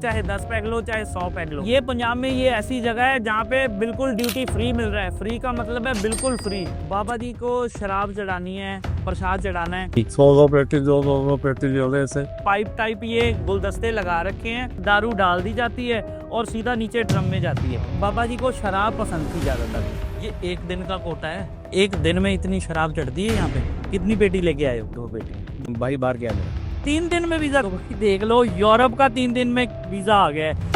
चाहे 10 पैक लो चाहे 100 पैक लो। ये पंजाब में ये ऐसी जगह है जहाँ पे बिल्कुल ड्यूटी फ्री मिल रहा है। फ्री का मतलब है बिल्कुल फ्री। बाबा जी को शराब चढ़ानी है, प्रसाद चढ़ाना है, 100 पेटी 200 पेटी जो है ऐसे पाइप टाइप ये गुलदस्ते लगा रखे हैं, दारू डाल दी जाती है और सीधा नीचे ड्रम में जाती है। बाबा जी को शराब पसंद थी ज्यादातर। ये एक दिन का कोटा है, एक दिन में इतनी शराब चढ़ती है यहाँ पे। कितनी पेटी लेके आए हो? 2 पेटी। भाई बाहर क्या है 3 दिन में वीजा। तो भाई देख लो, यूरोप का 3 दिन में वीजा आ गया है।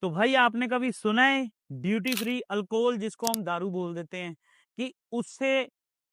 तो भाई आपने कभी सुना है ड्यूटी फ्री अल्कोहल, जिसको हम दारू बोल देते हैं, कि उससे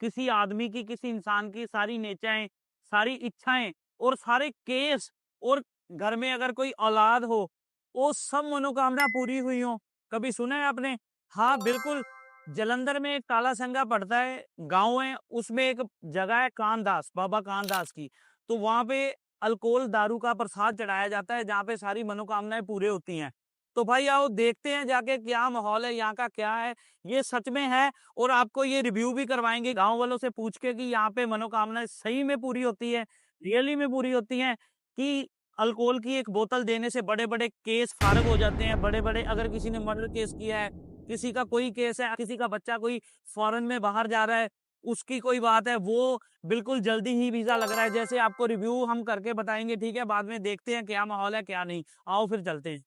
किसी आदमी की, किसी इंसान की सारी नेचाएं, सारी इच्छाएं और सारे केस, और घर में अगर कोई औलाद हो, वो सब मनोकामना पूरी हुई हो? कभी सुना है आपने? हाँ बिल्कुल। जलंधर में एक काला संगा पड़ता है, गांव है, उसमें एक जगह है कानदास, बाबा कानदास की। तो वहां पे अल्कोहल दारू का प्रसाद चढ़ाया जाता है, जहाँ पे सारी मनोकामनाएं पूरे होती हैं। तो भाई आओ देखते हैं जाके क्या माहौल है यहाँ का, क्या है, ये सच में है। और आपको ये रिव्यू भी करवाएंगे गांव वालों से पूछ के कि यहाँ पे मनोकामनाएं सही में पूरी होती है, रियली में पूरी होती हैं, कि अल्कोहल की एक बोतल देने से बड़े बड़े केस फारग हो जाते हैं। बड़े बड़े, अगर किसी ने मर्डर केस किया है, किसी का कोई केस है, किसी का बच्चा कोई फॉरेन में बाहर जा रहा है, उसकी कोई बात है, वो बिल्कुल जल्दी ही वीजा लग रहा है। जैसे आपको रिव्यू हम करके बताएंगे, ठीक है? बाद में देखते हैं क्या माहौल है क्या नहीं। आओ फिर चलते हैं।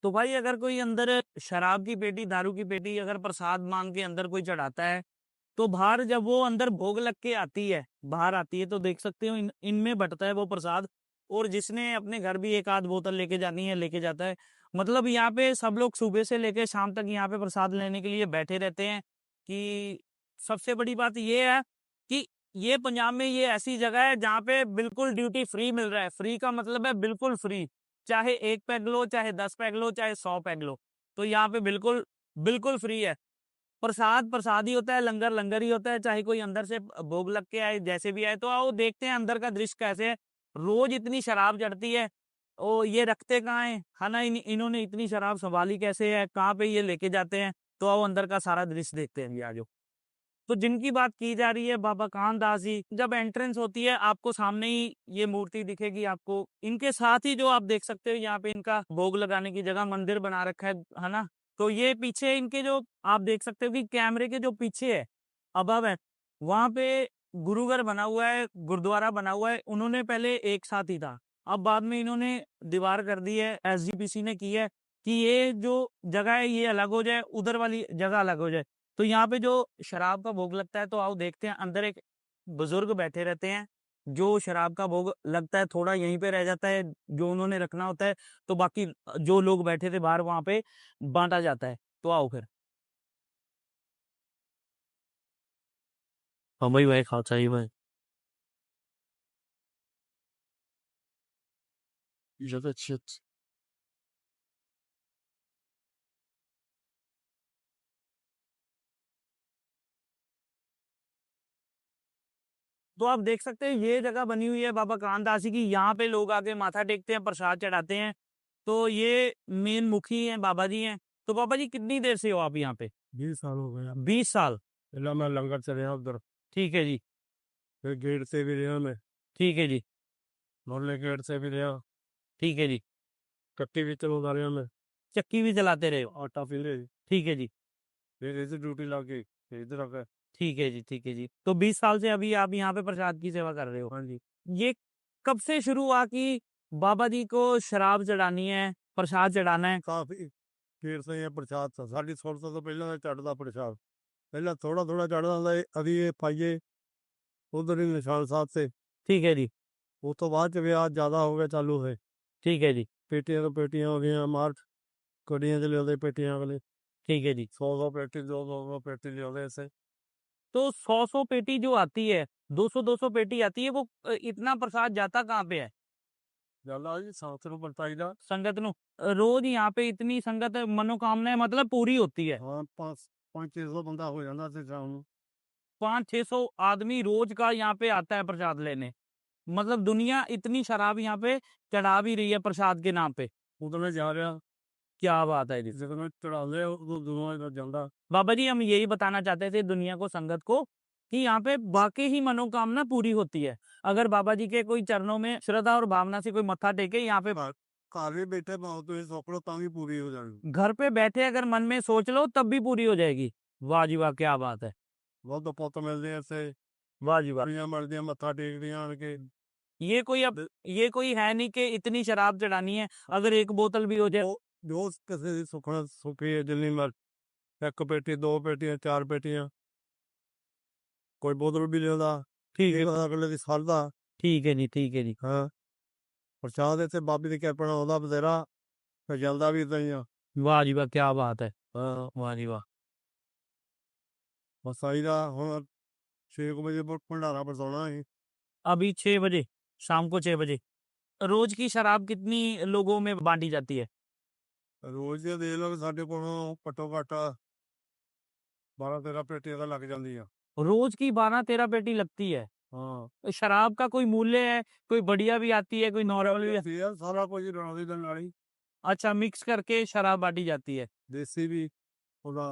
तो भाई अगर कोई अंदर शराब की पेटी, दारू की पेटी अगर प्रसाद मांग के अंदर कोई चढ़ाता है, तो बाहर जब वो अंदर भोग लग के आती है, बाहर आती है, तो देख सकते हो इनमें बटता है वो प्रसाद। और जिसने अपने घर भी एक आध बोतल लेके जानी है लेके जाता है। मतलब यहाँ पे सब लोग सुबह से लेके शाम तक यहाँ पे प्रसाद लेने के लिए बैठे रहते हैं। कि सबसे बड़ी बात ये है कि ये पंजाब में ये ऐसी जगह है जहाँ पे बिल्कुल ड्यूटी फ्री मिल रहा है। फ्री का मतलब है बिल्कुल फ्री। चाहे 1 पैक लो, चाहे 10 पैक लो, चाहे 100 पैक लो, तो यहाँ पे बिल्कुल बिल्कुल फ्री है। प्रसाद प्रसाद ही होता है, लंगर लंगर ही होता है, चाहे कोई अंदर से भोग लग के आए, जैसे भी आए। तो आओ देखते हैं अंदर का दृश्य कैसे है। रोज इतनी शराब चढ़ती है, ओ ये रखते कहाँ है ना? इन्होंने इतनी शराब संभाली कैसे है, कहाँ पे ये लेके जाते हैं? तो आओ अंदर का सारा दृश्य देखते हैं। आ जाओ। तो जिनकी बात की जा रही है बाबा कानदास जी, जब एंट्रेंस होती है आपको सामने ही ये मूर्ति दिखेगी आपको। इनके साथ ही जो आप देख सकते हो यहाँ पे इनका भोग लगाने की जगह, मंदिर बना रखा है ना? तो ये पीछे इनके जो आप देख सकते हो कि कैमरे के जो पीछे है, अबव है, वहां पे गुरुघर बना हुआ है, गुरुद्वारा बना हुआ है। उन्होंने पहले एक साथ ही था, अब बाद में इन्होंने दीवार कर दी है, एसजीपीसी ने की है कि ये जो जगह है ये अलग हो जाए, उधर वाली जगह अलग हो जाए। तो यहाँ पे जो शराब का भोग लगता है, तो आओ देखते हैं। अंदर एक बुजुर्ग बैठे रहते हैं, जो शराब का भोग लगता है थोड़ा यहीं पे रह जाता है, जो उन्होंने रखना होता है। तो बाकी जो लोग बैठे थे बाहर, वहां पे बांटा जाता है। तो आओ फिर। हाँ भाई खा चाहिए भाई ज्यादा अच्छी तो आप देख सकते हैं ये जगह बनी हुई है बाबा कानदास जी की। यहाँ पे लोग आके माथा टेकते हैं, प्रसाद चढ़ाते हैं। तो ये मेन मुखी हैं, बाबा जी हैं। तो बाबा जी कितनी देर से हो आप यहाँ पे? 20 साल हो गया 20 साल। पहला मैं लंगर चले उधर ठीक है जी। फिर गेट से भी रहा मैं ठीक है जी। मोहल्ले गेट से भी रहा ठीक है जी। कट्टी भी चलवा रहा मैं चक्की भी चलाते रहे हो? आटा फिर ठीक है जी। फिर इधर ड्यूटी लाके फिर इधर आकर ठीक है जी। ठीक है जी। तो 20 साल से अभी आप यहाँ पे प्रसाद की सेवा कर रहे हो? हाँ जी ये कब से शुरू हुआ कि बाबा जी को शराब चढ़ानी है, प्रसाद चढ़ाना है? काफी देर से ये प्रसाद था साढ़े 16 तो पहले चढ़ता प्रसाद पहले थोड़ा थोड़ा चढ़ता था अभी ये पाइए उधर ही निशान साहब से ठीक है जी। वो तो बाद में आज ज्यादा हो गया चालू है ठीक है जी। पेटियां तो पेटियां हो गई मार्च कड़ियां चले होते पेटियां अगले ठीक है जी। 100 पेटी 200 पेटी ले होते ऐसे तो 100 पेटी जो आती है, 200 पेटी आती है, वो इतना प्रसाद जाता कहाँ पे है? ज्यादा जी 7 पड़ता ही संगत नु रोज यहाँ पे इतनी संगत मनोकामनाएं मतलब पूरी होती है? हाँ 500-600 बंदा हो जाता थे शाम को 500-600 आदमी रोज का यहाँ पे आता है प्रसाद लेने। मतलब दुनिया इतनी शराब यहाँ पे चढ़ा भी रही है प्रसाद के नाम पे। उधर जा रहा क्या बात है जी। जितने चढ़ा ले दोनों इधर जाता बाबा जी हम यही बताना चाहते थे दुनिया को, संगत को, कि यहाँ पे वाक़ई ही मनोकामना पूरी होती है। अगर बाबा जी के कोई चरणों में श्रद्धा और भावना से कोई मत्था टेके यहाँ पे घर भी बैठे भाव तुसीं सुख लो तां भी पूरी हो जानी। घर पे बैठे अगर मन में सोच लो तब भी पूरी हो जाएगी। वाह जी वाह! क्या बात है। बुद्ध पुत्त मिलदे इत्थे, वाह जी वाह! कुड़ियां मिलदियां मत्था टेकदियां आण के। ये कोई अब ये कोई है नहीं कि इतनी शराब चढ़ानी है, अगर 1 बोतल भी हो जाए ਉਹ ਜੋ ਕਿਸੇ ਦੀ ਸੁਖਣਾ ਸੁਖੀ ਹੈ ਜਿੰਨੀ ਮਰ 1 ਪੇਟੀ 2 ਪੇਟੀਆਂ 4 ਪੇਟੀਆਂ ਕੋਈ ਬੋਤਲ ਵੀ ਲਿਆਉਂਦਾ ਠੀਕ ਇਹ ਹੈ, ਪਤਾ ਅਗਲੇ ਦੀ ਸਰਦਾ। ठीक है जी, ठीक है जी। ਹਾਂ ਪ੍ਰਸ਼ਾਦ ਇੱਥੇ ਬਾਬੇ ਦੀ ਕਿਰਪਾ ਨਾਲ ਆਉਂਦਾ ਬਥੇਰਾ ਤੇ ਜਲਦਾ ਵੀ ਇਦਾਂ ਹੀ ਆ। वाह जी वाह! क्या बात है। ਹਾਂ वाह जी वाह! ਬਸ ਆਈ ਦਾ ਹੁਣ 6 ਵਜੇ ਭੰਡਾਰਾ ਵਰਤਾਉਣਾ ਅਸੀਂ। अभी 6 बजे, शाम को 6 बजे। रोज़ की शराब कितनी लोगों में बाँटी जाती है? ਰੋਜ਼ ਦੇ ਦੇਖ ਲਓ ਵੀ ਸਾਡੇ ਕੋਲੋਂ ਘੱਟੋ ਘੱਟ 12-13 ਪੇਟੀਆਂ ਤਾਂ ਲੱਗ ਜਾਂਦੀਆਂ। रोज़ की 12-13 पेटी लगती है। ਹਾਂ तो शराब का कोई मूल्य है? कोई बढ़िया भी आती है, कोई नॉर्मल भी ਦੇਸੀ ਆ ਸਾਰਾ ਕੁਝ ਰੌਲੀ ਦੇ ਨਾਲ ਹੀ। अच्छा मिक्स करके शराब बाँटी जाती है। ਦੇਸੀ ਵੀ ਉਹਦਾ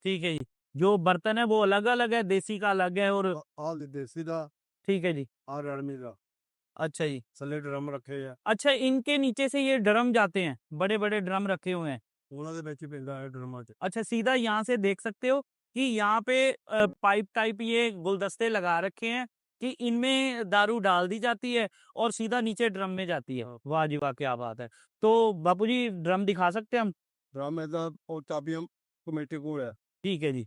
ठीक है जी। जो बर्तन है वो अलग-अलग है, देसी का अलग है और ਆਹ ਦੇਸੀ ਦਾ ठीक है जी। ਆਹ ਰਲਮੀ ਦਾ अच्छा जी। ਥੱਲੇ ਡਰਮ ਰੱਖੇ ਆ अच्छा इनके नीचे से ये ड्रम जाते हैं, बड़े-बड़े ड्रम रखे हुए हैं। ਉਹਨਾਂ ਦੇ ਵਿੱਚ ਹੀ ਪੈਂਦਾ ਹੈ ਡਰਮਾਂ 'ਚ। अच्छा सीधा यहाँ से देख सकते हो कि यहाँ पे पाइप टाइप ये गुलदस्ते लगा रखे हैं कि इनमें दारू डाल दी जाती है और सीधा नीचे ड्रम में जाती है। हाँ। वाह जी वाह! क्या बात है। तो बापूजी ड्रम दिखा सकते हैं हम? ਡਰਮ ਏਦਾਂ ਉਹ ਚਾਬੀਆਂ ਕਮੇਟੀ ਕੋਲ ਆ ठीक है जी।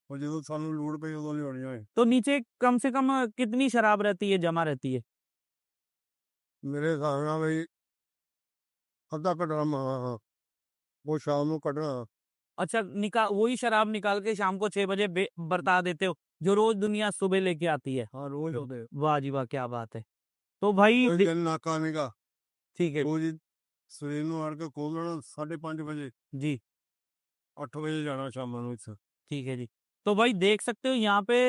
ਉਹ ਜਦੋਂ ਸਾਨੂੰ ਲੋੜ ਪਈ ਉਦੋਂ ਲਿਆਉਣੀਆਂ ਏ। तो नीचे कम से कम कितनी शराब रहती है, जमा रहती है? ਮੇਰੇ ਹਿਸਾਬ ਨਾਲ ਬਈ ਅੱਧਾ ਕੁ ਡਰਮ ਹਾਂ ਉਹ ਸ਼ਾਮ ਨੂੰ ਕੱਢਣਾ। अच्छा वही शराब निकाल के शाम को 6 बजे बरता देते हो, जो रोज़ दुनिया सुबह लेके आती है। ਹਾਂ ਰੋਜ਼ ਆਉਂਦੇ वाह जी वाह! क्या बात है। तो भाई ਕੋਈ ਦਿਨ ਨਾਕਾ ਨੀਗਾ ठीक है ਰੋਜ਼ ਹੀ ਸਵੇਰ ਨੂੰ ਆਣ ਕੇ ਖੋਲ ਲੈਣਾ 5:30 ਵਜੇ जी। 8 ਵਜੇ ਜਾਣਾ ਸ਼ਾਮਾਂ ਨੂੰ ਇੱਥੇ। ठीक है जी। तो भाई देख सकते हो यहाँ पे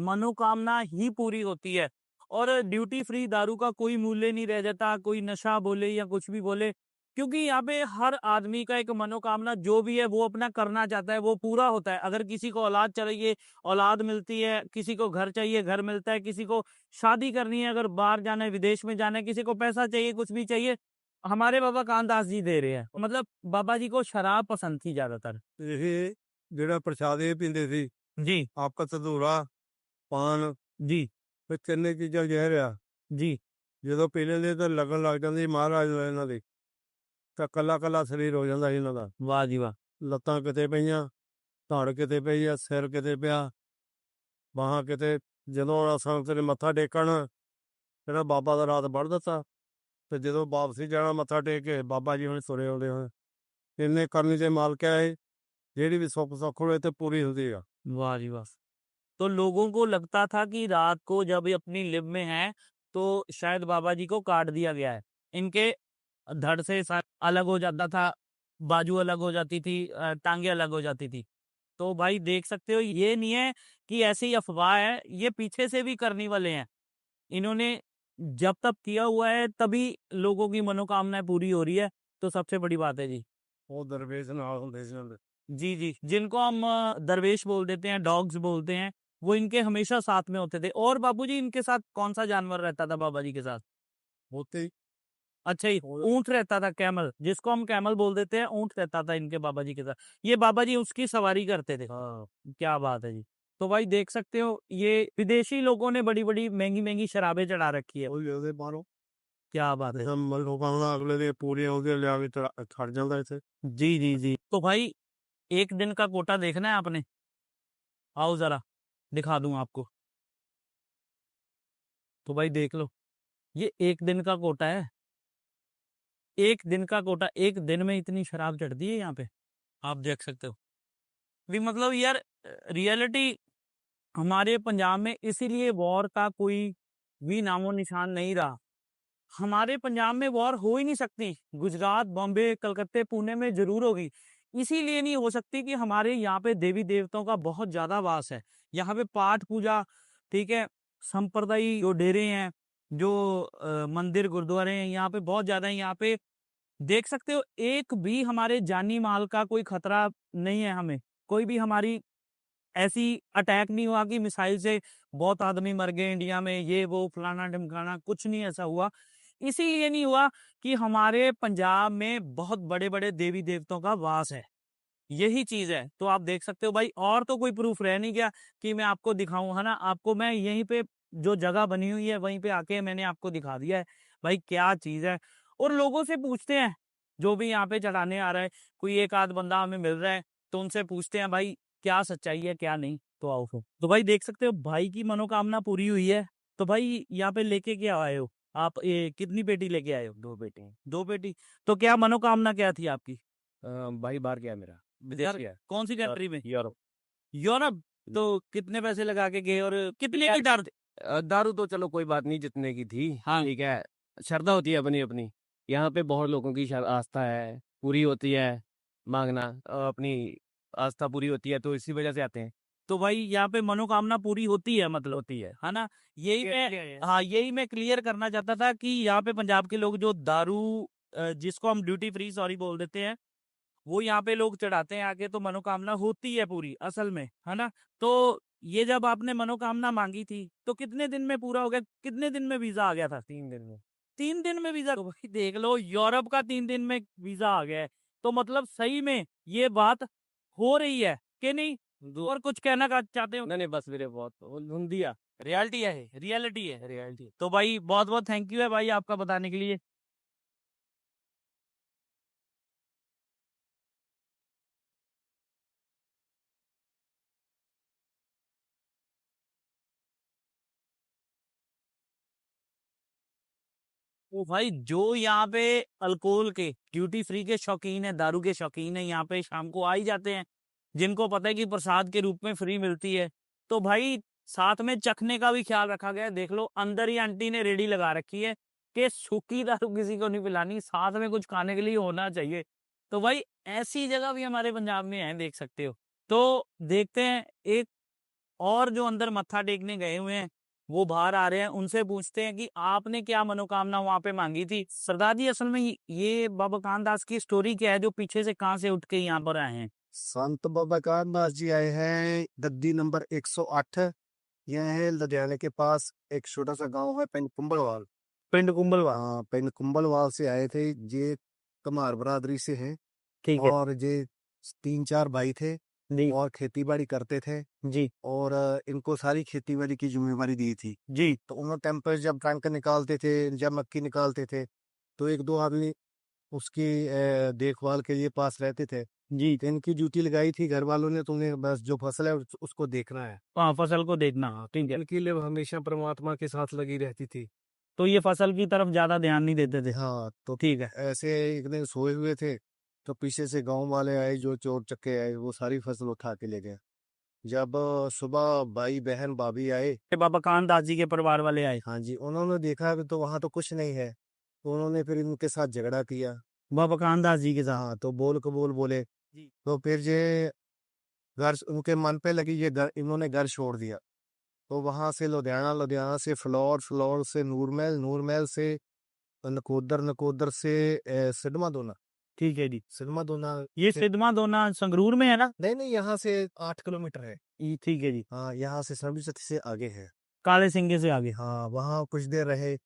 मनोकामना ही पूरी होती है और ड्यूटी फ्री दारू का कोई मूल्य नहीं रह जाता, कोई नशा बोले या कुछ भी बोले, क्योंकि यहाँ पे हर आदमी का एक मनोकामना जो भी है वो अपना करना चाहता है, वो पूरा होता है। अगर किसी को औलाद चाहिए, औलाद मिलती है, किसी को घर चाहिए, घर मिलता है, किसी को शादी करनी है, अगर बाहर जाना है, विदेश में जाना है, किसी को पैसा चाहिए, कुछ भी चाहिए, हमारे बाबा कानदास जी दे रहे हैं। मतलब बाबा जी को शराब पसंद थी ज्यादातर। ਇਹ ਜਿਹੜਾ ਪ੍ਰਸ਼ਾਦ ਇਹ ਪੀਂਦੇ ਸੀ जी ਆਪਕਾ ਧਤੂਰਾ ਪਾਨ जी ਫਿਰ ਤਿੰਨੇ ਚੀਜ਼ਾਂ ਜ਼ਹਿਰ ਆ। जी। ਜਦੋਂ ਪੀ ਲੈਂਦੇ ਤਾਂ ਲੱਗਣ ਲੱਗ ਜਾਂਦੀ ਮਹਾਰਾਜ ਨੂੰ ਇਹਨਾਂ ਦੀ ਤਾਂ ਕੱਲਾ ਕੱਲਾ ਸਰੀਰ ਹੋ ਜਾਂਦਾ ਸੀ ਇਹਨਾਂ ਦਾ। वाह जी वाह! ਲੱਤਾਂ ਕਿਤੇ ਪਈਆਂ ਧੜ ਕਿਤੇ ਪਈ ਆ ਸਿਰ ਕਿਤੇ ਪਿਆ ਬਾਹਾਂ ਕਿਤੇ। ਜਦੋਂ ਸੰਗਤ ਨੇ ਮੱਥਾ ਟੇਕਣ ਜਿਹੜਾ ਬਾਬਾ ਦਾ ਰਾਤ ਵੜ ਦਿੱਤਾ ਤੇ ਜਦੋਂ ਵਾਪਸੀ ਜਾਣਾ ਮੱਥਾ ਟੇਕ ਕੇ ਬਾਬਾ ਜੀ ਹੁਣ ਤੁਰੇ ਆਉਂਦੇ ਹੋਏ ਇੰਨੇ ਕਰਨੀ ਦੇ ਮਾਲਕ ਹੈ ਇਹ ਜਿਹੜੀ ਵੀ ਸੁੱਖ ਹੋਏ ਤੇ ਪੂਰੀ ਹੁੰਦੀ ਆ। वाह जी वाह! तो लोगों को लगता था कि रात को जब ये अपनी लिव में हैं, तो शायद बाबा जी को काट दिया गया है। इनके धड़ से अलग हो जाता था, बाजू अलग हो जाती थी, टांगे अलग हो जाती थी। तो भाई देख सकते हो ये नहीं है कि ऐसी अफवाह है, ये पीछे से भी करने वाले हैं। इन्होंने जब तब किया हुआ है तभी लोगों की मनोकामनाएं पूरी हो रही है, तो सबसे बड़ी बात है जी। ਉਹ ਦਰਵੇਸ਼ ਨਾਲ ਹੁੰਦੇ ਸੀ ਉਹਨਾਂ ਦੇ। जी जी, जिनको हम दरवेश बोल देते हैं, डॉग्स बोलते हैं, वो इनके हमेशा साथ में होते थे। और बापूजी इनके साथ कौन सा जानवर रहता था बाबा जी के साथ? ਉੱਥੇ ਹੀ अच्छा ही और- ऊंट रहता था, कैमल, जिसको हम कैमल बोल देते हैं, ऊंट रहता था इनके बाबा जी के साथ। ये बाबा जी उसकी सवारी करते थे। ਹਾਂ क्या बात है जी। तो भाई देख सकते हो ये विदेशी लोगों ने बड़ी बड़ी महंगी महंगी शराबें चढ़ा रखी है। ਉਹ ਲਿਆਉਂਦੇ ਬਾਹਰੋਂ क्या बात है। हम मनोकामना अगले दिन पूरी ਉਹਦੇ ਲਿਆ ਕੇ ਖੜ ਜਾਂਦਾ ਇੱਥੇ। जी जी जी। तो भाई एक दिन का कोटा देखना है आपने? आओ जरा दिखा दूं आपको। तो भाई देख लो, ये एक दिन का कोटा है। एक दिन का कोटा, एक दिन में इतनी शराब चढ़ती है यहाँ पे, आप देख सकते हो। भी मतलब यार रियलिटी हमारे पंजाब में इसीलिए वॉर का कोई भी नामो निशान नहीं रहा। हमारे पंजाब में वॉर हो ही नहीं सकती। गुजरात, बॉम्बे, कलकत्ते, पुणे में जरूर होगी। इसीलिए नहीं हो सकती कि हमारे यहाँ पे देवी देवताओं का बहुत ज्यादा वास है। यहाँ पे पाठ पूजा, ठीक है, संप्रदायी जो डेरे हैं, जो मंदिर गुरुद्वारे हैं, यहाँ पे बहुत ज्यादा है। यहाँ पे देख सकते हो एक भी हमारे जानी माल का कोई खतरा नहीं है। हमें कोई भी हमारी ऐसी अटैक नहीं हुआ कि मिसाइल से बहुत आदमी मर गए इंडिया में, ये वो फलाना ढिमकाना, कुछ नहीं ऐसा हुआ। इसीलिए नहीं हुआ कि हमारे पंजाब में बहुत बड़े बड़े देवी देवताओं का वास है, यही चीज है। तो आप देख सकते हो भाई, और तो कोई प्रूफ रह नहीं गया कि मैं आपको दिखाऊं, है ना। आपको मैं यहीं पे जो जगह बनी हुई है वहीं पे आके मैंने आपको दिखा दिया है भाई क्या चीज है। और लोगों से पूछते हैं, जो भी यहाँ पे चढ़ाने आ रहा है, कोई एक आध बंदा हमें मिल रहा है तो उनसे पूछते हैं भाई क्या सच्चाई है क्या नहीं। तो आओ फिर। तो भाई देख सकते हो भाई की मनोकामना पूरी हुई है। तो भाई यहाँ पे लेके क्या आए हो आप, कितनी पेटी लेके आए हो? 2 बेटे। 2 पेटी। तो क्या मनोकामना क्या थी आपकी? भाई बाहर गया मेरा, यार विदेश गया। कौन सी कंट्री में? यूरोप। यूरोप। तो कितने पैसे लगा के गए और कितने की डर थे? दारू तो चलो कोई बात नहीं, जितने की थी हाँ। ठीक है। श्रद्धा होती है अपनी अपनी। यहाँ पे बहुत लोगों की आस्था है, पूरी होती है मांगना, अपनी आस्था पूरी होती है तो इसी वजह से आते हैं। तो भाई यहाँ पे मनोकामना पूरी होती है, मतलब होती है ना। यही मैं, हाँ यही मैं क्लियर करना चाहता था कि यहाँ पे पंजाब के लोग जो दारू, जिसको हम ड्यूटी फ्री सॉरी बोल देते हैं, वो यहाँ पे लोग चढ़ाते हैं आके, तो मनोकामना होती है पूरी असल में, है ना। तो ये जब आपने मनोकामना मांगी थी तो कितने दिन में पूरा हो गया, कितने दिन में वीजा आ गया था? 3 दिन में। 3 दिन में वीजा? तो भाई देख लो, यूरोप का 3 दिन में वीजा आ गया है। तो मतलब सही में ये बात हो रही है कि नहीं? और कुछ कहना चाहते हो? नहीं नहीं, बस मेरे बहुत धुन दिया। रियलिटी है, रियलिटी है। रियलिटी। तो भाई बहुत बहुत थैंक यू है भाई आपका बताने के लिए। तो भाई जो यहाँ पे अल्कोहल के ड्यूटी फ्री के शौकीन है, दारू के शौकीन है, यहाँ पे शाम को आ ही जाते हैं, जिनको पता है कि प्रसाद के रूप में फ्री मिलती है। तो भाई साथ में चखने का भी ख्याल रखा गया है। देख लो अंदर ही आंटी ने रेडी लगा रखी है कि सूखी दारू किसी को नहीं पिलानी, साथ में कुछ खाने के लिए होना चाहिए। तो भाई ऐसी जगह भी हमारे पंजाब में है, देख सकते हो। तो देखते हैं, एक और जो अंदर मत्था टेकने गए हुए हैं वो बाहर आ रहे हैं, उनसे पूछते हैं कि आपने क्या मनोकामना वहां पे मांगी थी। सरदार जी असल में ये बाबा कानदास की स्टोरी क्या है, जो पीछे से कहां से उठ के यहाँ पर आए हैं? संत बाबा कानदास जी आए हैं गद्दी नंबर 108। यह है लुधियाने के पास एक छोटा सा गांव है पिंड कुंभलवाल। पिंड कुंभलवा। हाँ, पिंड कुंभलवाल से आए थे। ये कमार बरादरी से हैं। ठीक है और ये 3-4 भाई थे जी। और खेती बाड़ी करते थे। जी। और इनको सारी खेती बाड़ी की जिम्मेवारी दी थी। जी। तो उन्होंने टाइम पर जब कणक निकालते थे, जब मक्की निकालते थे, तो 1-2 आदमी उसकी देखभाल के लिए पास रहते थे। जी। तो इनकी ड्यूटी लगाई थी घर वालों ने, तो उन्हें बस जो फसल है उसको देखना है। हाँ फसल को देखना, ठीक है। इनकी लिए हमेशा परमात्मा के साथ लगी रहती थी। तो ये फसल की तरफ ज्यादा ध्यान नहीं देते थे। हाँ, तो ठीक है। ऐसे एक दिन सोए हुए थे तो पीछे से गांव वाले आए, जो चोर चक्के आए, वो सारी फसल उठा के ले गए। जब सुबह भाई बहन भाभी आए, ये बाबा कानदास जी के परिवार वाले आए। हाँ जी, उन्होंने देखा तो वहां तो कुछ नहीं है। तो उन्होंने फिर इनके साथ झगड़ा किया। बाबा कानदास जी के साथ। हाँ, तो बोल कबूल बोले। जी। तो फिर ये घर उनके मन पे लगी, ये घर इन्होंने घर छोड़ दिया। तो वहां से लुधियाना, लुधियाना से फ्लोर, फ्लोर से नूरमहल, नूरमहल से नकोदर, नकोदर से सिडमा दोना, ठीक है जी। सिडमा दोना। ये फिर सिद्धमा दोना संगरूर में है ना? नहीं नहीं, यहाँ से 8 किलोमीटर है। ठीक है जी। हाँ, यहाँ से सर्विस से आगे है। काले सिंगे से आगे। हाँ, वहाँ कुछ देर रहे।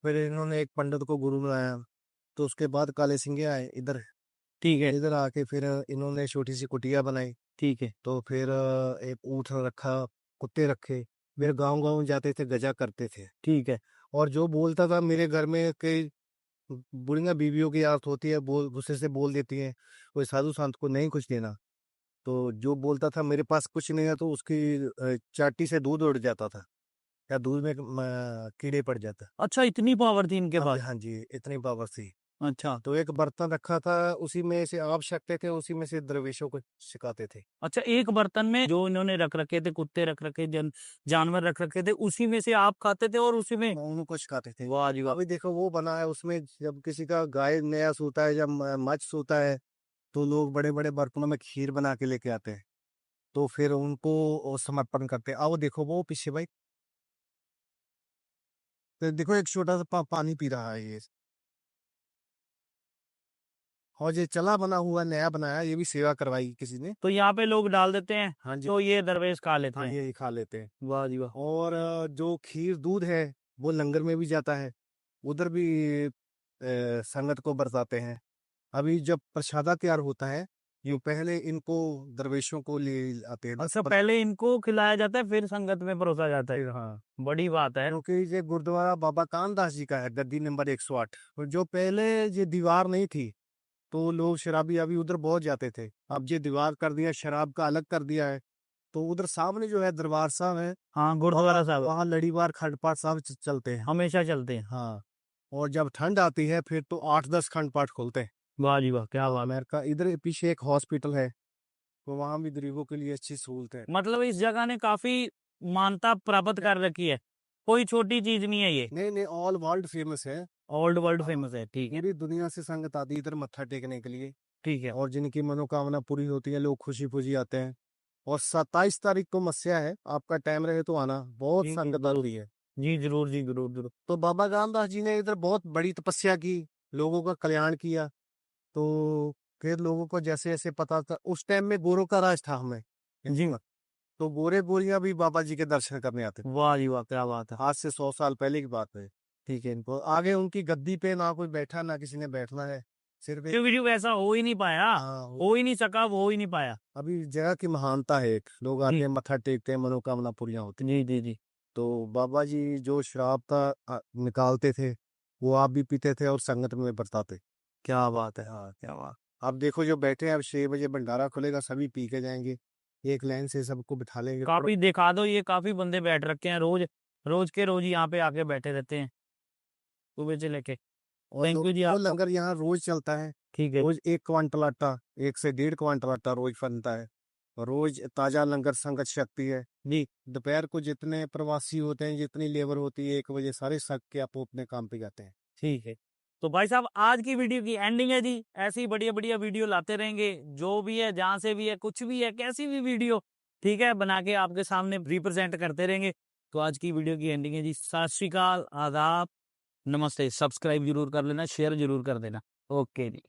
फिर इन्होंने एक पंडित को गुरु बनाया। तो उसके बाद काले सिंगे आए इधर। ठीक है। इधर आके फिर इन्होंने छोटी सी कुटिया बनाई। ठीक है। तो फिर एक ऊँट रखा, कुत्ते रखे। फिर गांव गांव जाते थे, गजा करते थे। ठीक है। और जो बोलता था मेरे घर में कई बुढ़िया बीवियों की आदत होती है, बोल गुस्से से बोल देती हैं, कोई साधु संत को नहीं कुछ देना। तो जो बोलता था मेरे पास कुछ नहीं है, तो उसकी चाटी से दूध उड़ जाता था, या दूध में कीड़े पड़ जाता। अच्छा इतनी पावर थी इनके हाँ जी, पास? हाँ जी, इतनी पावर थी। अच्छा। तो एक बर्तन रखा था, उसी में से आप छकते थे, उसी में से दरवेशों को सिखाते थे। अच्छा एक बर्तन में जो इन्होंने रख रखे थे, कुत्ते रख रखे, जानवर रख रखे थे, उसी में से आप खाते थे और उसी में? उनको सिखाते थे। वाह जी वाह। अभी देखो वो बना है, उसमें जब किसी का गाय नया सूता है, जब मच्छ सूता है, तो लोग बड़े बड़े बर्तनों में खीर बना के लेके आते हैं। तो फिर उनको वो समर्पण करते हैं। आओ देखो वो पीछे भाई, तो देखो एक छोटा सा पानी पी रहा है ये। और ये चला बना हुआ नया बनाया, ये भी सेवा करवाई किसी ने। तो यहाँ पे लोग डाल देते हैं, हाँ जी। तो ये दरवेश खा लेते हाँ, हैं। ये खा लेते हैं। वाह जी वाह। और जो खीर दूध है वो लंगर में भी जाता है, उधर भी संगत को बरसाते हैं। अभी जब प्रसादा तैयार होता है, यूं पहले इनको दरवेशों को ले आते हैं। अच्छा, पहले इनको खिलाया जाता है, फिर संगत में परोसा जाता है। फिर हाँ, बड़ी बात है। क्योंकि ये गुरुद्वारा बाबा कानदास जी का है, गद्दी नंबर 108। और जो पहले ये दीवार नहीं थी, तो लोग शराबी अभी उधर बहुत जाते थे। अब ये दीवार कर दिया, शराब का अलग कर दिया है, तो उधर सामने जो है दरबार साहब है, हाँ, गुरुद्वारा वहाँ साहब वहाँ लड़ीवार खंड पाठ साहब चलते हैं। हमेशा चलते हैं। हाँ, और जब ठंड आती है फिर तो 8-10 खंड पाठ खुलते हैं। वाह जी वाह, क्या बात है। अमेरिका इधर पीछे एक हॉस्पिटल है, तो वहाँ भी गरीबों के लिए अच्छी सहूलत है। मतलब इस जगह ने काफी मान्यता प्राप्त कर रखी है, कोई छोटी चीज नहीं है ये। नहीं नहीं, ऑल वर्ल्ड फेमस है। ओल्ड वर्ल्ड हाँ, फेमस है। ठीक है। पूरी दुनिया से संगत आती है इधर मत्था टेकने के लिए, ठीक है और जिनकी मनोकामना पूरी होती है लोग खुशी खुशी आते हैं। और 27 तारीख को मस्या है, आपका टाइम रहे तो आना, बहुत जी संगत आ रही है। जी, जरूर जी, जरूर जरूर। तो बाबा रामदास जी ने इधर बहुत बड़ी तपस्या की, लोगों का कल्याण किया। तो फिर लोगों को जैसे जैसे पता था, उस टाइम में गोरों का राज था हमें, जी। तो गोरे गोरियां भी बाबा जी के दर्शन करने आते थे। वाह जी वाह, क्या बात है। आज से 100 साल पहले की बात है। ठीक है, इनको आगे उनकी गद्दी पे ना कोई बैठा, ना किसी ने बैठना है, सिर्फ एक। क्योंकि जो वैसा हो ही नहीं पाया, हाँ, हो ही नहीं सका, वो हो ही नहीं पाया। अभी जगह की महानता है, एक लोग आते जी हैं मत्था टेकते हैं, मनोकामना पूरियां होती हैं। जी जी जी। तो बाबा जी जो शराब था निकालते थे, वो आप भी पीते थे और संगत में बरताते। क्या बात है। हाँ, क्या बात। अब देखो जो बैठे हैं, अब 6 बजे भंडारा खुलेगा, सभी पी के जाएंगे, एक लाइन से सबको बिठा लेंगे। काफी दिखा दो, ये काफी बंदे बैठ रखे हैं, रोज रोज के रोज यहाँ पे आके बैठे रहते हैं, सुबह से लेके। और थैंक यू जी वो आपका। लंगर यहाँ रोज चलता है। ठीक है। रोज 1 क्विंटल आटा, 1 से 1.5 क्विंटल आटा रोज बनता है। रोज ताजा लंगर संगत शक्ति है जी। दोपहर को जितने प्रवासी होते हैं, जितनी लेबर होती है, 1 बजे सारे सक के आपो अपने काम पे जाते हैं। ठीक है। तो भाई साहब, आज की वीडियो की एंडिंग है जी। ऐसी बढ़िया बढ़िया वीडियो लाते रहेंगे, जो भी है, जहां से भी है, कुछ भी है, कैसी भी वीडियो, ठीक है, बना के आपके सामने रिप्रेजेंट करते रहेंगे। तो आज की वीडियो की एंडिंग है जी। सत श्री अकाल, आदाब, नमस्ते। सब्सक्राइब जरूर कर लेना, शेयर जरूर कर देना। ओके जी।